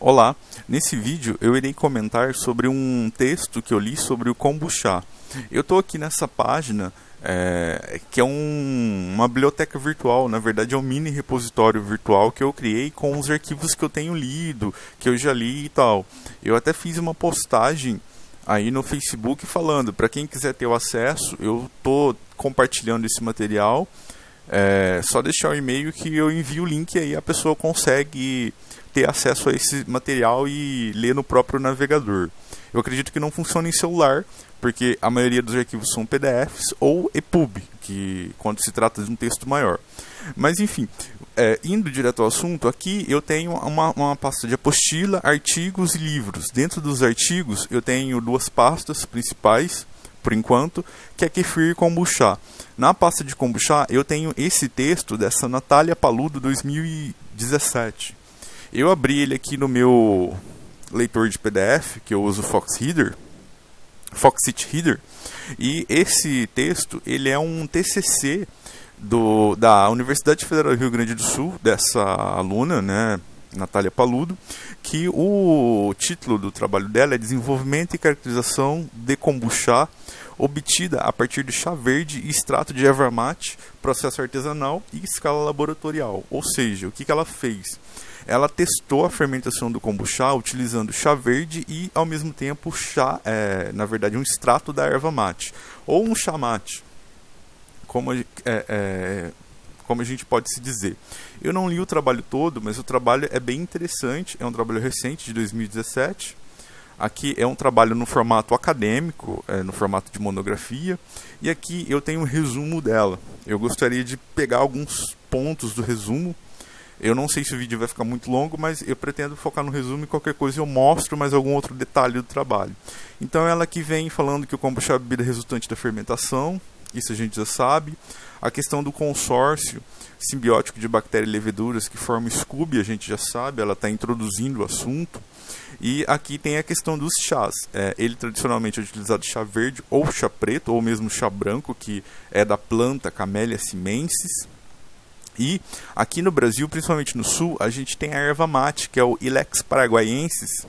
Olá, nesse vídeo eu irei comentar sobre um texto que eu li sobre o kombucha. Eu estou aqui nessa página que é uma biblioteca virtual, na verdade é um mini repositório virtual que eu criei com os arquivos que eu tenho lido, que eu já li e tal. Eu até fiz uma postagem aí no Facebook falando, para quem quiser ter o acesso, eu estou compartilhando esse material. Só deixar o e-mail que eu envio o link e aí a pessoa consegue ter acesso a esse material e ler no próprio navegador. Eu acredito que não funciona em celular, porque a maioria dos arquivos são PDFs ou EPUB, que quando se trata de um texto maior. Mas enfim, indo direto ao assunto, aqui eu tenho uma pasta de apostila, artigos e livros. Dentro dos artigos eu tenho duas pastas principais, por enquanto, que é Kefir e Kombucha. Na pasta de Kombucha eu tenho esse texto dessa Natália Paludo 2017. Eu abri ele aqui no meu leitor de PDF, que eu uso Foxit Reader, e esse texto ele é um TCC da Universidade Federal do Rio Grande do Sul, dessa aluna, né, Natália Paludo, que o título do trabalho dela é Desenvolvimento e Caracterização de Kombucha obtida a partir de chá verde e extrato de erva mate, processo artesanal e escala laboratorial. Ou seja, o que ela fez? Ela testou a fermentação do kombucha utilizando chá verde e, ao mesmo tempo, na verdade, um extrato da erva mate, ou um chá mate, como a gente pode se dizer. Eu não li o trabalho todo, mas o trabalho é bem interessante, é um trabalho recente, de 2017. Aqui é um trabalho no formato acadêmico, no formato de monografia, e aqui eu tenho um resumo dela. Eu gostaria de pegar alguns pontos do resumo. Eu não sei se o vídeo vai ficar muito longo, mas eu pretendo focar no resumo e qualquer coisa eu mostro mais algum outro detalhe do trabalho. Então ela aqui vem falando que o kombucha é a bebida resultante da fermentação, isso a gente já sabe. A questão do consórcio simbiótico de bactérias e leveduras que forma o SCOBY, a gente já sabe, ela está introduzindo o assunto. E aqui tem a questão dos chás. Ele tradicionalmente é utilizado chá verde ou chá preto, ou mesmo chá branco, que é da planta Camellia simensis. E aqui no Brasil, principalmente no sul, a gente tem a erva mate, que é o Ilex paraguaiensis,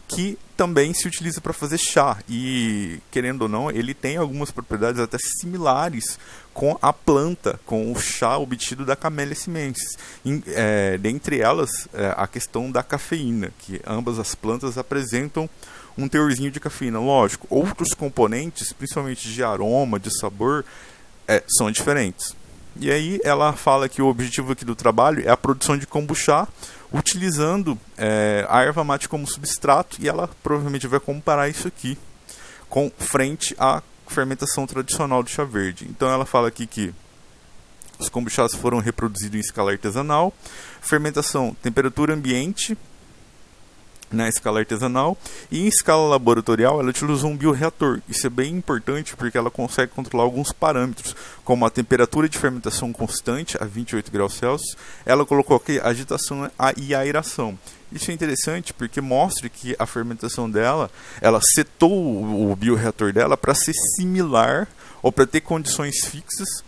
que também se utiliza para fazer chá. E, querendo ou não, ele tem algumas propriedades até similares com a planta, com o chá obtido da Camellia simensis. Dentre elas, a questão da cafeína, que ambas as plantas apresentam um teorzinho de cafeína. Lógico, outros componentes, principalmente de aroma, de sabor, são diferentes. E aí ela fala que o objetivo aqui do trabalho é a produção de kombucha utilizando a erva mate como substrato, e ela provavelmente vai comparar isso aqui frente à fermentação tradicional do chá verde. Então ela fala aqui que os kombuchas foram reproduzidos em escala artesanal, fermentação temperatura ambiente na escala artesanal, e em escala laboratorial ela utilizou um bioreator. Isso é bem importante porque ela consegue controlar alguns parâmetros, como a temperatura de fermentação constante a 28 graus Celsius. Ela colocou aqui a agitação e a aeração. Isso é interessante porque mostra que a fermentação dela, ela setou o bioreator dela para ser similar ou para ter condições fixas,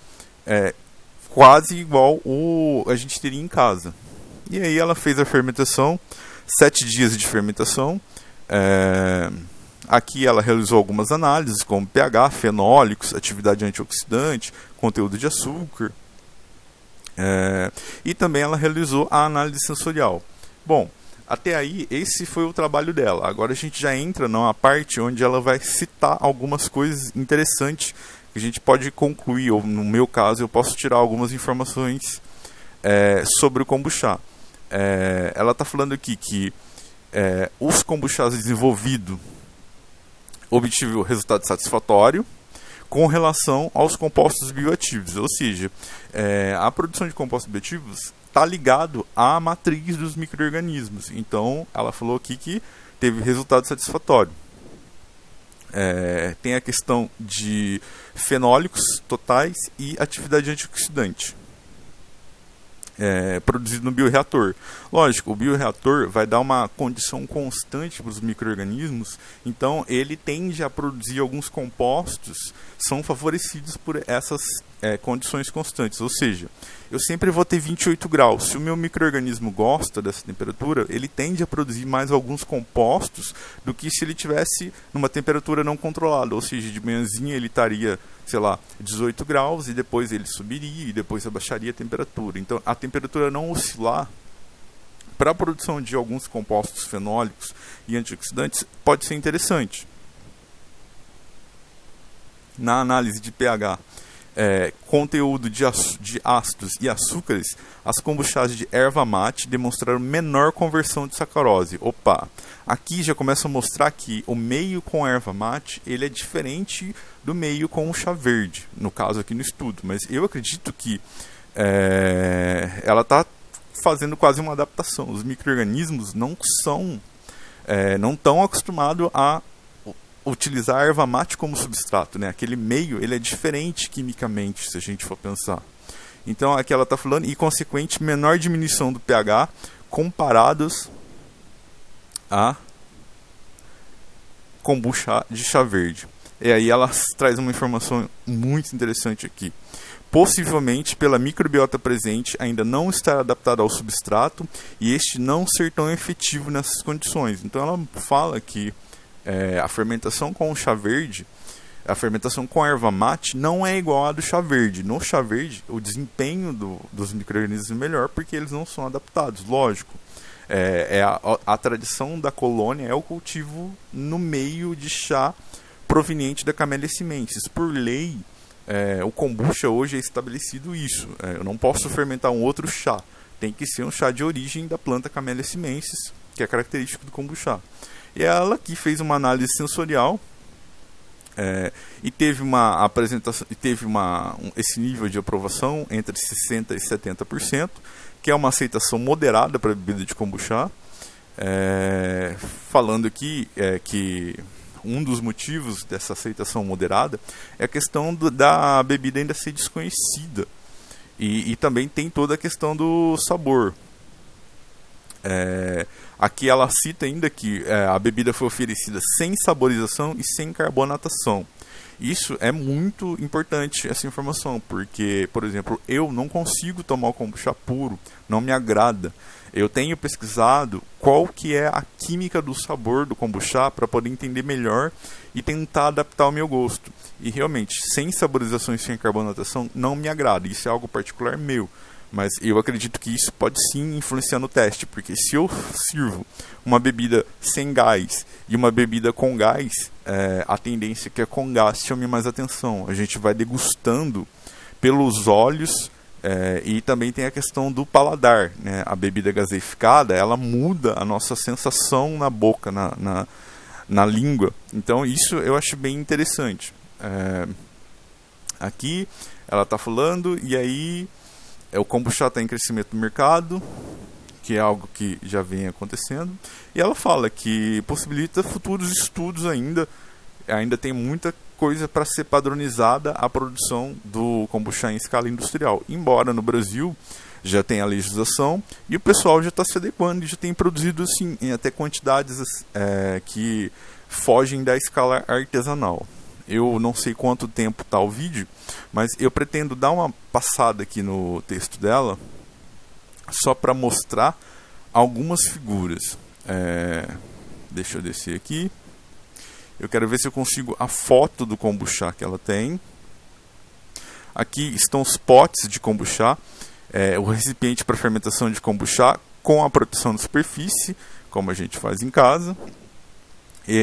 quase igual a gente teria em casa. E aí ela fez a fermentação, 7 dias de fermentação. Aqui ela realizou algumas análises, como pH, fenólicos, atividade antioxidante, conteúdo de açúcar. E também ela realizou a análise sensorial. Bom, até aí esse foi o trabalho dela. Agora a gente já entra numa parte onde ela vai citar algumas coisas interessantes que a gente pode concluir, ou no meu caso eu posso tirar algumas informações sobre o kombucha. Ela está falando aqui que os kombuchas desenvolvidos obtiveram resultado satisfatório com relação aos compostos bioativos, ou seja, a produção de compostos bioativos está ligado à matriz dos micro-organismos. Então ela falou aqui que teve resultado satisfatório. Tem a questão de fenólicos totais e atividade antioxidante. Produzido no bioreator. Lógico, o bioreator vai dar uma condição constante para os micro-organismos, então ele tende a produzir alguns compostos, são favorecidos por essas condições constantes, ou seja, eu sempre vou ter 28 graus. Se o meu micro-organismo gosta dessa temperatura, ele tende a produzir mais alguns compostos do que se ele tivesse numa temperatura não controlada, ou seja, de manhãzinha ele estaria, sei lá, 18 graus e depois ele subiria e depois abaixaria a temperatura. Então, a temperatura não oscilar para a produção de alguns compostos fenólicos e antioxidantes pode ser interessante. Na análise de pH, conteúdo de ácidos e açúcares, as kombuchas de erva mate demonstraram menor conversão de sacarose. Opa! Aqui já começa a mostrar que o meio com erva mate ele é diferente do meio com o chá verde, no caso aqui no estudo. Mas eu acredito que ela está fazendo quase uma adaptação. Os micro-organismos não estão acostumados a utilizar a erva mate como substrato, né? Aquele meio ele é diferente quimicamente, se a gente for pensar. Então aqui ela está falando, e consequente menor diminuição do pH comparados a kombucha de chá verde. E aí ela traz uma informação muito interessante aqui. Possivelmente pela microbiota presente ainda não estar adaptada ao substrato e este não ser tão efetivo nessas condições. Então ela fala que a fermentação com o chá verde, a fermentação com a erva mate não é igual à do chá verde. No chá verde, o desempenho dos micro-organismos é melhor porque eles não são adaptados, lógico. A tradição da colônia é o cultivo no meio de chá proveniente da Camellia sinensis. Por lei, o kombucha hoje é estabelecido isso. Eu não posso fermentar um outro chá. Tem que ser um chá de origem da planta Camellia sinensis, que é característico do kombucha. E ela aqui fez uma análise sensorial e teve uma apresentação, e teve esse nível de aprovação entre 60% e 70%, que é uma aceitação moderada para a bebida de kombucha. Falando aqui que um dos motivos dessa aceitação moderada é a questão da bebida ainda ser desconhecida. E também tem toda a questão do sabor. Aqui ela cita ainda que a bebida foi oferecida sem saborização e sem carbonatação. Isso é muito importante, essa informação, porque, por exemplo, eu não consigo tomar o kombucha puro, não me agrada. Eu tenho pesquisado qual que é a química do sabor do kombucha para poder entender melhor e tentar adaptar ao meu gosto. E realmente, sem saborização e sem carbonatação, não me agrada. Isso é algo particular meu. Mas eu acredito que isso pode sim influenciar no teste, porque se eu sirvo uma bebida sem gás e uma bebida com gás, a tendência é que a com gás chame mais atenção. A gente vai degustando pelos olhos e também tem a questão do paladar, né? A bebida gaseificada, ela muda a nossa sensação na boca, na língua. Então isso eu acho bem interessante. Aqui ela está falando, e aí o kombucha está em crescimento no mercado, que é algo que já vem acontecendo, e ela fala que possibilita futuros estudos ainda tem muita coisa para ser padronizada a produção do kombucha em escala industrial, embora no Brasil já tenha a legislação e o pessoal já está se adequando e já tem produzido assim, em até quantidades que fogem da escala artesanal. Eu não sei quanto tempo está o vídeo, mas eu pretendo dar uma passada aqui no texto dela, só para mostrar algumas figuras. Deixa eu descer aqui. Eu quero ver se eu consigo a foto do kombucha que ela tem. Aqui estão os potes de kombucha, o recipiente para fermentação de kombucha com a proteção da superfície, como a gente faz em casa.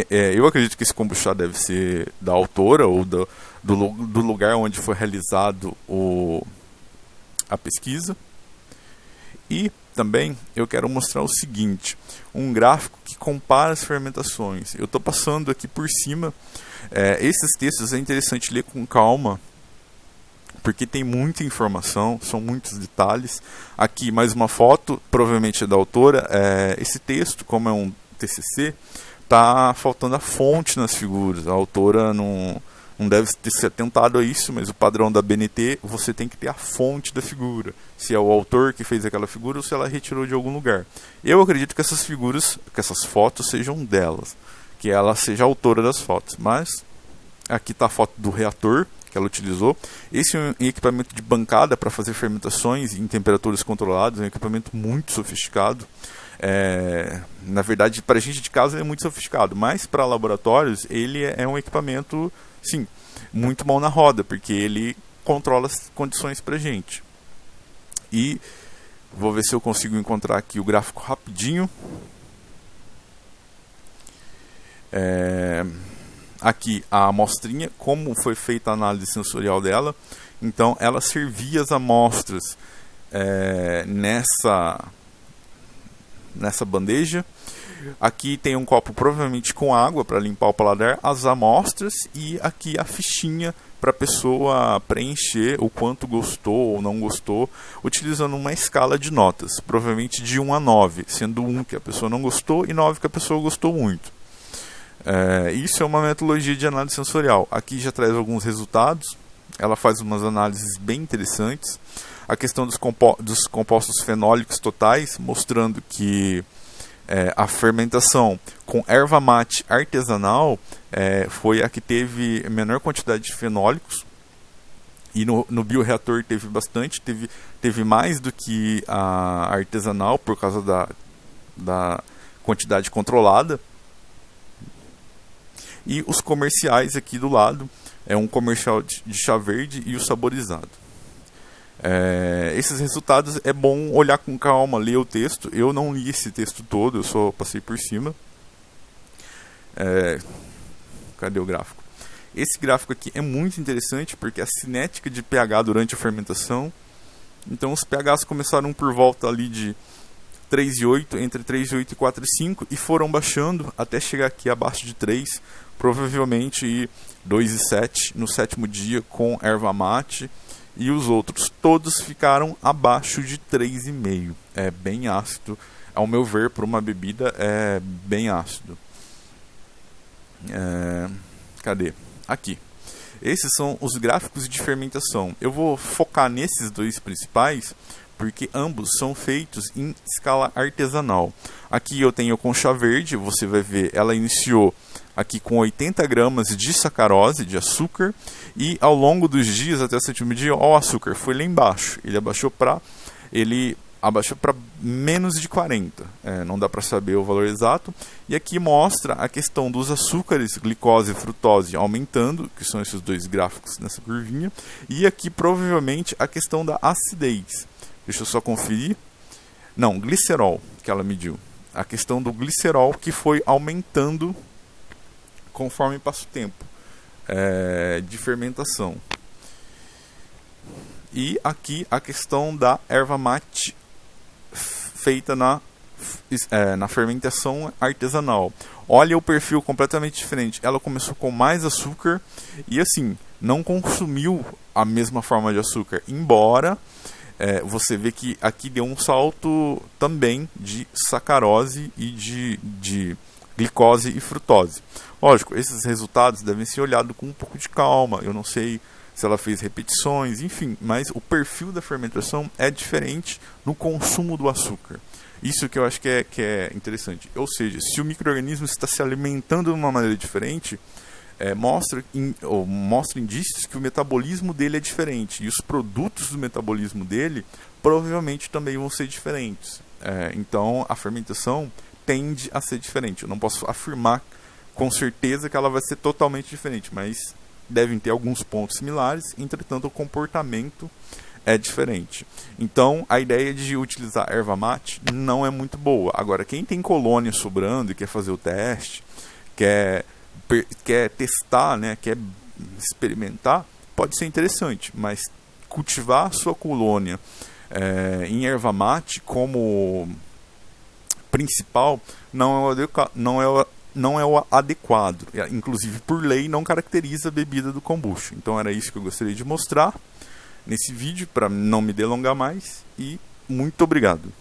Eu acredito que esse kombucha deve ser da autora ou do lugar onde foi realizado a pesquisa. E também eu quero mostrar o seguinte, um gráfico que compara as fermentações. Eu estou passando aqui por cima. Esses textos é interessante ler com calma, porque tem muita informação, são muitos detalhes. Aqui mais uma foto, provavelmente é da autora. Esse texto, como é um TCC, está faltando a fonte nas figuras. A autora não deve ter se atentado a isso, mas o padrão da BNT, você tem que ter a fonte da figura. Se é o autor que fez aquela figura ou se ela retirou de algum lugar. Eu acredito que essas figuras, que essas fotos sejam delas, que ela seja a autora das fotos. Mas aqui está a foto do reator, que que ela utilizou. Esse é um equipamento de bancada para fazer fermentações em temperaturas controladas, é um equipamento muito sofisticado. Na verdade, para a gente de casa ele é muito sofisticado, mas para laboratórios ele é um equipamento, sim, muito mão na roda, porque ele controla as condições para a gente. E vou ver se eu consigo encontrar aqui o gráfico rapidinho. Aqui a amostrinha, como foi feita a análise sensorial dela. Então ela servia as amostras nessa bandeja. Aqui tem um copo provavelmente com água para limpar o paladar, as amostras, e aqui a fichinha para a pessoa preencher o quanto gostou ou não gostou, utilizando uma escala de notas, provavelmente de 1 a 9, sendo 1 que a pessoa não gostou e 9 que a pessoa gostou muito. Isso é uma metodologia de análise sensorial. Aqui já traz alguns resultados, ela faz umas análises bem interessantes. A questão dos compostos fenólicos totais, mostrando que a fermentação com erva mate artesanal foi a que teve menor quantidade de fenólicos, e no bioreator teve bastante, teve mais do que a artesanal por causa da quantidade controlada. E os comerciais aqui do lado, é um comercial de chá verde e o saborizado. Esses resultados é bom olhar com calma, ler o texto. Eu não li esse texto todo, eu só passei por cima. Cadê o gráfico? Esse gráfico aqui é muito interessante porque a cinética de pH durante a fermentação. Então os pHs começaram por volta ali de 3,8, entre 3,8 e 4,5, e foram baixando até chegar aqui abaixo de 3, provavelmente 2,7 no 7º dia com erva mate. E os outros todos ficaram abaixo de 3,5. É bem ácido. Ao meu ver, para uma bebida, é bem ácido. Cadê? Aqui. Esses são os gráficos de fermentação. Eu vou focar nesses dois principais, porque ambos são feitos em escala artesanal. Aqui eu tenho com chá verde, você vai ver, ela iniciou aqui com 80 gramas de sacarose, de açúcar, e ao longo dos dias, até o 7º dia, o açúcar foi lá embaixo. Ele abaixou para menos de 40. Não dá para saber o valor exato. E aqui mostra a questão dos açúcares, glicose e frutose aumentando, que são esses dois gráficos nessa curvinha. E aqui provavelmente a questão da acidez. Deixa eu só conferir. Não, glicerol, que ela mediu. A questão do glicerol que foi aumentando conforme passa o tempo de fermentação. E aqui a questão da erva mate feita na fermentação artesanal. Olha o perfil completamente diferente. Ela começou com mais açúcar e assim, não consumiu a mesma forma de açúcar, embora você vê que aqui deu um salto também de sacarose e de glicose e frutose. Lógico, esses resultados devem ser olhados com um pouco de calma. Eu não sei se ela fez repetições, enfim, mas o perfil da fermentação é diferente no consumo do açúcar. Isso que eu acho que é interessante. Ou seja, se o micro-organismo está se alimentando de uma maneira diferente, mostra indícios que o metabolismo dele é diferente. E os produtos do metabolismo dele provavelmente também vão ser diferentes. Então, a fermentação tende a ser diferente. Eu não posso afirmar com certeza que ela vai ser totalmente diferente, mas devem ter alguns pontos similares, entretanto o comportamento é diferente. Então a ideia de utilizar erva mate não é muito boa. Agora, quem tem colônia sobrando e quer fazer o teste, quer testar, né, quer experimentar, pode ser interessante, mas cultivar a sua colônia em erva mate como principal não é o adequado. Inclusive, por lei, não caracteriza a bebida do kombucha. Então era isso que eu gostaria de mostrar nesse vídeo, para não me delongar mais. E muito obrigado.